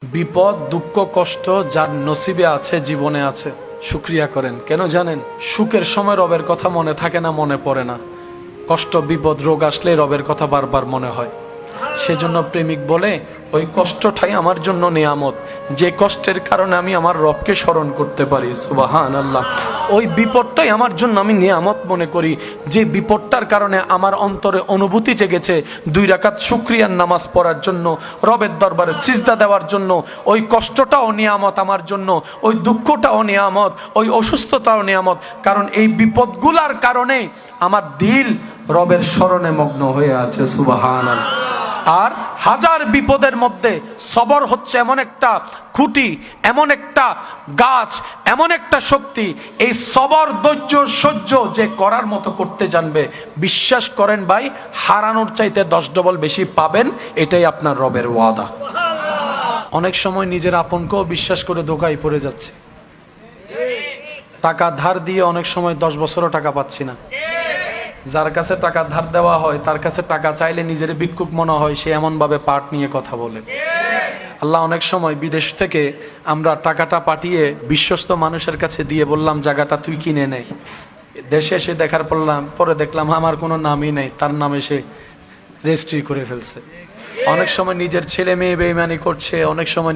বিপদ দুঃখ কষ্ট যার নসিবে আছে জীবনে আছে শুকরিয়া করেন। কেন জানেন? সুখের সময় রবের কথা মনে থাকে না, মনে পড়ে না। কষ্ট বিপদ রোগ আসলে রবের কথা বারবার মনে হয়। সেজন্য প্রেমিক বলে ওই কষ্টটাই আমার জন্য নিয়ামত, যে কষ্টের কারণে আমি আমার রবকে স্মরণ করতে পারি। সুবহানাল্লাহ। ওই বিপদটাই আমার জন্য আমি নিয়ামত মনে করি, যে বিপদটার কারণে আমার অন্তরে অনুভূতি জেগেছে 2 রাকাত শুকরিয়ার নামাজ পড়ার জন্য, রবের দরবারে সিজদা দেওয়ার জন্য। ওই কষ্টটাও নিয়ামত আমার জন্য, ওই দুঃখটাও নিয়ামত, ওই অসুস্থতাও নিয়ামত। কারণ এই বিপদগুলার কারণে আমার দিল রবের স্মরণে মগ্ন হয়ে আছে। সুবহানাল্লাহ। আর হাজার বিপদের মধ্যে সবর হচ্ছে এমন একটা খুঁটি, এমন একটা গাছ, এমন একটা শক্তি। এই সবর ধৈর্য সহ্য যে করার মতো করতে জানবে, বিশ্বাস করেন ভাই, হারানোর চাইতে 10 ডবল বেশি পাবেন। এটাই আপনার রবের ওয়াদা। অনেক সময় নিজের আপনকেও বিশ্বাস করে ধোঁকায় পড়ে যাচ্ছে। টাকা ধার দিয়ে অনেক সময় 10 বছরও টাকা পাচ্ছি না। যার কাছে টাকা ধার দেওয়া হয় তার কাছে টাকা চাইলে নিজের ভিক্ষুক মনে হয়, সে এমন ভাবে পাট নিয়ে কথা বলে। আল্লাহ অনেক সময় বিদেশ থেকে আমরা টাকাটা পাঠিয়ে বিশ্বস্ত মানুষের কাছে দিয়ে বললাম জায়গাটা তুই কিনে নে। দেশে এসে দেখার পরে দেখলাম আমার কোনো নামই নেই, তার নামে সে রেজিস্ট্রি করে ফেলছে। অনেক সময় নিজের ছেলে মেয়ে বেঈমানি করছে, অনেক সময়